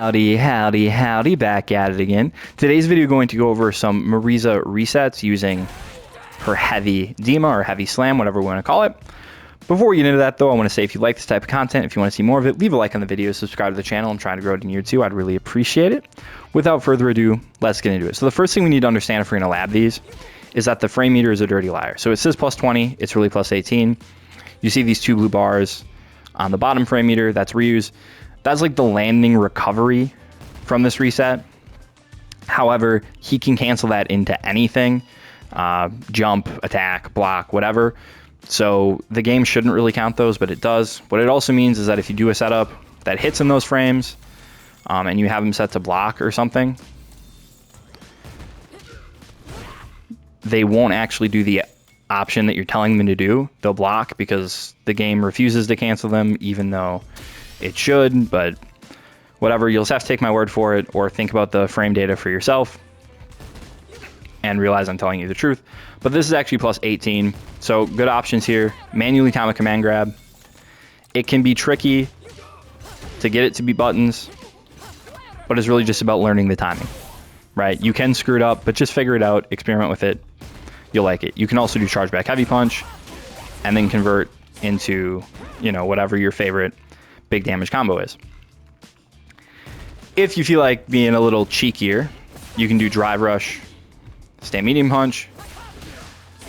Howdy, howdy, howdy, back at it again. Today's video going to go over some Marisa resets using her heavy Dima or heavy slam, whatever we want to call it. Before we get into that though, I want to say if you like this type of content, if you want to see more of it, leave a like on the video, subscribe to the channel. I'm trying to grow it in year 2. I'd really appreciate it. Without further ado, let's get into it. So the first thing we need to understand if we're going to lab these is that the frame meter is a dirty liar. So it says plus 20, it's really plus 18. You see these two blue bars on the bottom frame meter, that's reuse. That's like the landing recovery from this reset. However, he can cancel that into anything, jump, attack, block, whatever. So the game shouldn't really count those, but it does. What it also means is that if you do a setup that hits in those frames and you have them set to block or something, they won't actually do the option that you're telling them to do. They'll block because the game refuses to cancel them, even though it should, but whatever, you'll just have to take my word for it or think about the frame data for yourself and realize I'm telling you the truth. But this is actually plus 18, so good options here. Manually time a command grab. It can be tricky to get it to be buttons, but it's really just about learning the timing, right? You can screw it up, but just figure it out, experiment with it. You'll like it. You can also do charge back heavy punch and then convert into, you know, whatever your favorite big damage combo is. If you feel like being a little cheekier, you can do drive rush, stand medium punch.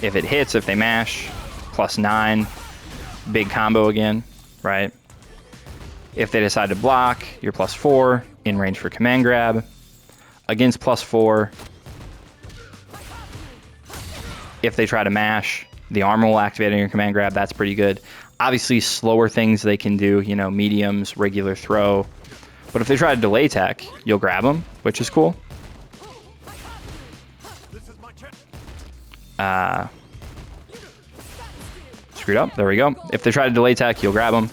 If it hits, if they mash, plus 9, big combo again, right? If they decide to block, you're plus 4, in range for command grab. Against plus 4, if they try to mash, the armor will activate on your command grab. That's pretty good. Obviously, slower things they can do, you know, mediums, regular throw. But if they try to delay tech, you'll grab them, which is cool. Screwed up. There we go. If they try to delay tech, you'll grab them.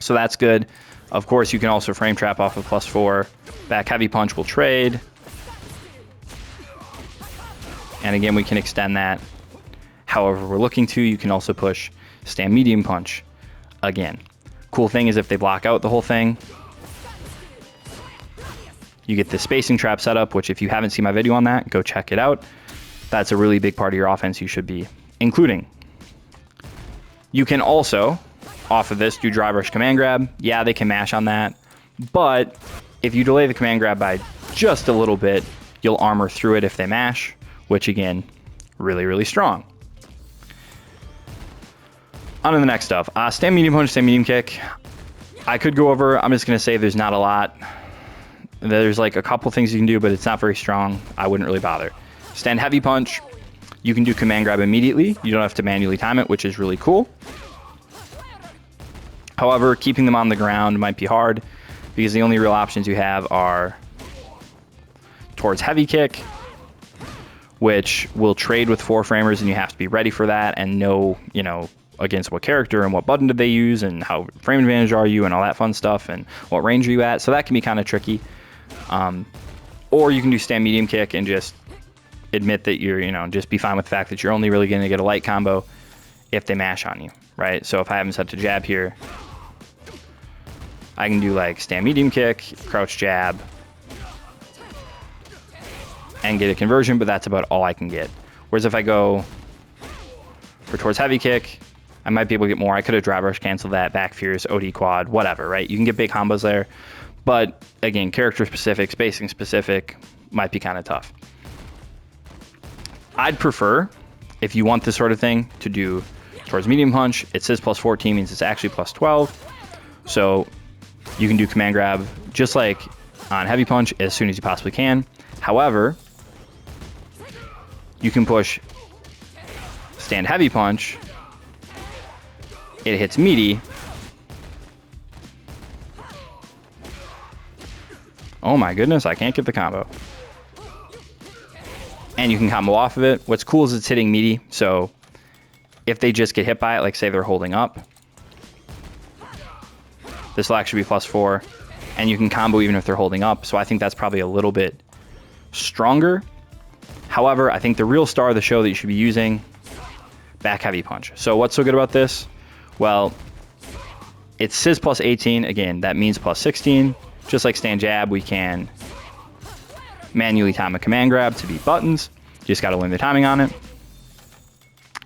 So that's good. Of course, you can also frame trap off of plus 4. Back heavy punch will trade. And again, we can extend that however we're looking to. You can also push stand medium punch again. Cool thing is if they block out the whole thing, you get the spacing trap setup, which if you haven't seen my video on that, go check it out. That's a really big part of your offense you should be including. You can also, off of this, do drive rush command grab. Yeah, they can mash on that, but if you delay the command grab by just a little bit, you'll armor through it if they mash, which again, really, really strong. On to the next stuff. Stand medium punch, stand medium kick. I could go over, I'm just going to say there's not a lot. There's like a couple things you can do, but it's not very strong. I wouldn't really bother. Stand heavy punch. You can do command grab immediately. You don't have to manually time it, which is really cool. However, keeping them on the ground might be hard because the only real options you have are towards heavy kick, which will trade with 4 framers and you have to be ready for that and know, you know, against what character and what button did they use and how frame advantage are you and all that fun stuff and what range are you at. So that can be kind of tricky. Or you can do stand medium kick and just admit that you're, you know, just be fine with the fact that you're only really going to get a light combo if they mash on you, right? So if I have them set to jab here, I can do like stand medium kick, crouch jab, and get a conversion, but that's about all I can get. Whereas if I go for towards heavy kick, I might be able to get more. I could have drive rush canceled that, back fierce, OD quad, whatever, right? You can get big combos there. But again, character specific, spacing specific might be kind of tough. I'd prefer, if you want this sort of thing, to do towards medium punch. It says plus 14, means it's actually plus 12. So you can do command grab just like on heavy punch as soon as you possibly can. However, you can push stand heavy punch. It hits meaty. Oh my goodness, I can't get the combo. And you can combo off of it. What's cool is it's hitting meaty, so if they just get hit by it, like say they're holding up, this will actually be plus 4, and you can combo even if they're holding up, so I think that's probably a little bit stronger. However, I think the real star of the show that you should be using, back heavy punch. So what's so good about this? Well, it says plus 18. Again, that means plus 16. Just like stand jab, we can manually time a command grab to beat buttons. You just got to learn the timing on it.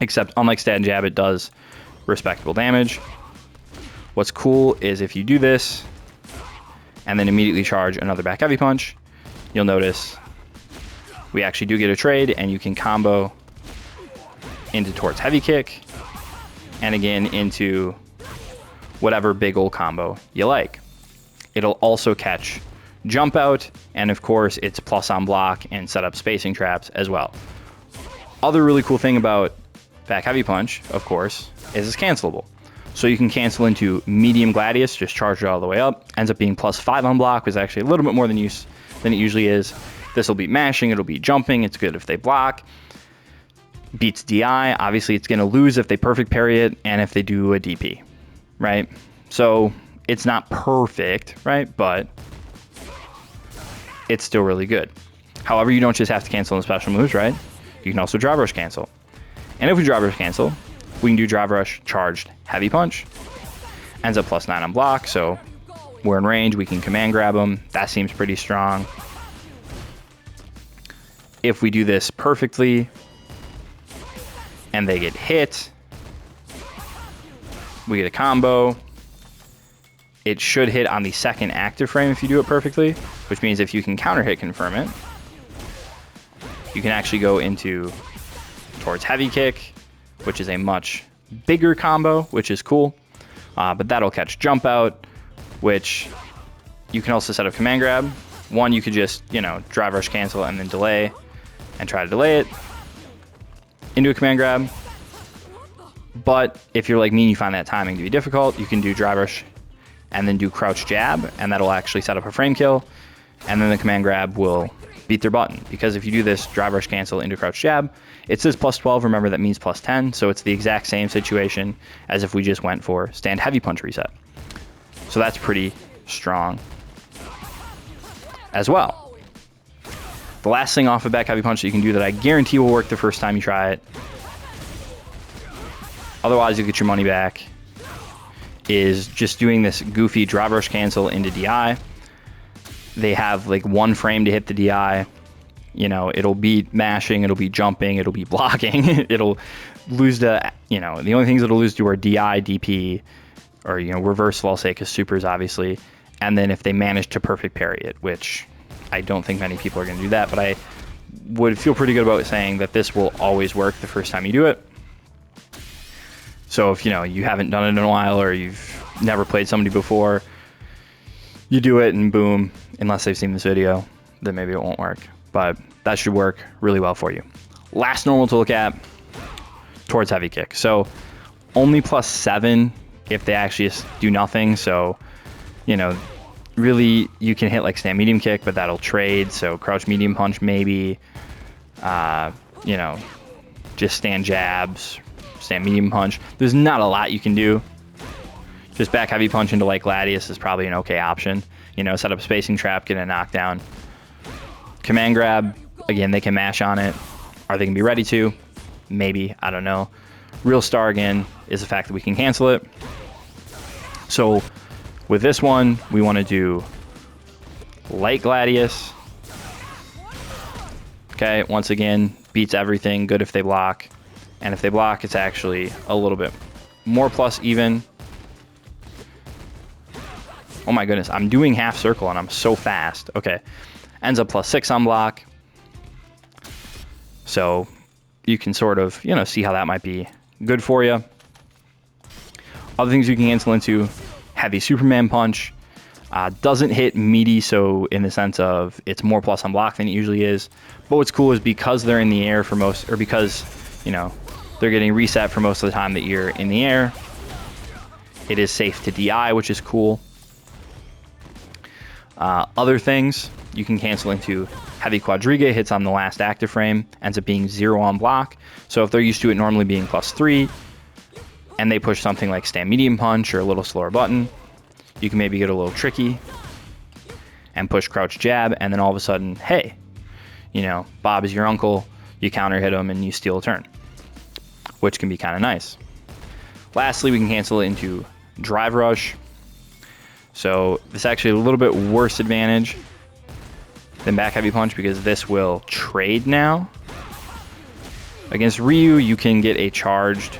Except unlike stand jab, it does respectable damage. What's cool is if you do this and then immediately charge another back heavy punch, you'll notice we actually do get a trade, and you can combo into towards heavy kick and again into whatever big old combo you like. It'll also catch jump out, and of course it's plus on block and set up spacing traps as well. Other really cool thing about back heavy punch, of course, is it's cancelable. So you can cancel into medium gladius, just charge it all the way up. Ends up being +5 on block, which is actually a little bit more than it usually is. This will be mashing, it'll be jumping, it's good if they block. Beats DI, obviously it's gonna lose if they perfect parry it and if they do a DP, right? So it's not perfect, right? But it's still really good. However, you don't just have to cancel in special moves, right? You can also drive rush cancel. And if we drive rush cancel, we can do drive rush charged heavy punch. Ends up +9 on block, so we're in range, we can command grab them. That seems pretty strong. If we do this perfectly and they get hit, we get a combo. It should hit on the second active frame if you do it perfectly, which means if you can counter hit confirm it, you can actually go into towards heavy kick, which is a much bigger combo, which is cool. But that'll catch jump out, which you can also set up command grab. One, you could just, drive rush cancel and then delay and try to delay it into a command grab. But if you're like me and you find that timing to be difficult, you can do drive rush and then do crouch jab, and that'll actually set up a frame kill, and then the command grab will beat their button. Because if you do this drive rush cancel into crouch jab, it says +12, remember that means +10, so it's the exact same situation as if we just went for stand heavy punch reset. So that's pretty strong as well. The last thing off of back heavy punch that you can do that I guarantee will work the first time you try it, otherwise you'll get your money back, is just doing this goofy drive rush cancel into DI. They have like one frame to hit the DI. It'll be mashing, it'll be jumping, it'll be blocking. It'll lose the, the only things it'll lose to are DI, DP, or, reversal, I'll say, because supers, obviously. And then if they manage to perfect parry it, which I don't think many people are going to do that, but I would feel pretty good about saying that this will always work the first time you do it. So if, you haven't done it in a while, or you've never played somebody before, you do it and boom, unless they've seen this video, then maybe it won't work. But that should work really well for you. Last normal to look at, towards heavy kick. So only +7 if they actually just do nothing. So, really you can hit like stand medium kick, but that'll trade. So crouch medium punch maybe, just stand jabs, stand medium punch. There's not a lot you can do. Just back heavy punch into like gladius is probably an okay option. Set up a spacing trap, get a knockdown. Command grab, again, they can mash on it. Are they going to be ready to? Maybe, I don't know. Real star, again, is the fact that we can cancel it. So with this one, we want to do light gladius. Okay, once again, beats everything, good if they block. And if they block, it's actually a little bit more plus even. Oh my goodness, I'm doing half circle and I'm so fast. Okay, ends up +6 on block. So you can sort of, see how that might be good for you. Other things you can cancel into, heavy Superman punch. Doesn't hit meaty, so in the sense of it's more plus on block than it usually is. But what's cool is because they're in the air for most, or because, they're getting reset for most of the time that you're in the air, it is safe to DI, which is cool. Other things you can cancel into, heavy quadriga hits on the last active frame, ends up being 0 on block. So if they're used to it normally being +3, and they push something like stand medium punch or a little slower button, you can maybe get a little tricky and push crouch jab, and then all of a sudden, hey, Bob is your uncle, you counter hit him and you steal a turn, which can be kind of nice. Lastly, we can cancel it into drive rush. So this is actually a little bit worse advantage than back heavy punch because this will trade now. Against Ryu, you can get a charged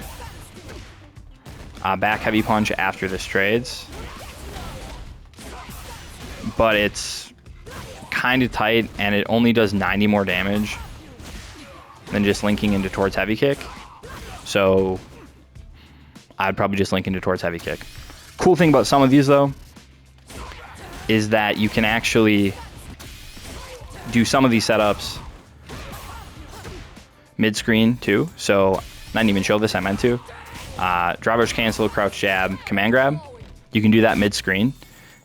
back heavy punch after this trades. But it's kind of tight and it only does 90 more damage than just linking into towards heavy kick. So I'd probably just link into towards heavy kick. Cool thing about some of these though is that you can actually do some of these setups mid-screen too. So I didn't even show this, I meant to. Drawbrush cancel, crouch jab, command grab. You can do that mid-screen.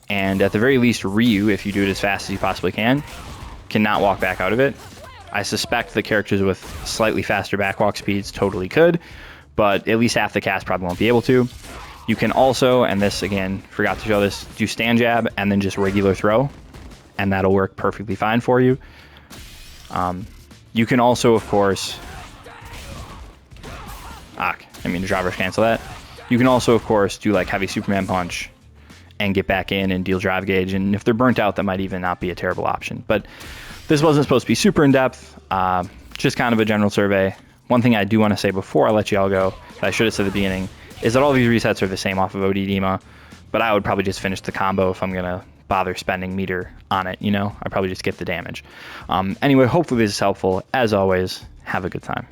And at the very least, Ryu, if you do it as fast as you possibly can, cannot walk back out of it. I suspect the characters with slightly faster backwalk speeds totally could, but at least half the cast probably won't be able to. You can also, and this again, forgot to show this, do stand jab and then just regular throw, and that'll work perfectly fine for you. You can also, of course, drawbrush cancel that. You can also, of course, do like heavy Superman punch and get back in and deal drive gauge, and if they're burnt out, that might even not be a terrible option. But this wasn't supposed to be super in-depth, just kind of a general survey. One thing I do want to say before I let you all go, that I should have said at the beginning, is that all these resets are the same off of OD Dima, but I would probably just finish the combo if I'm going to bother spending meter on it, you know? I'd probably just get the damage. Anyway, hopefully this is helpful. As always, have a good time.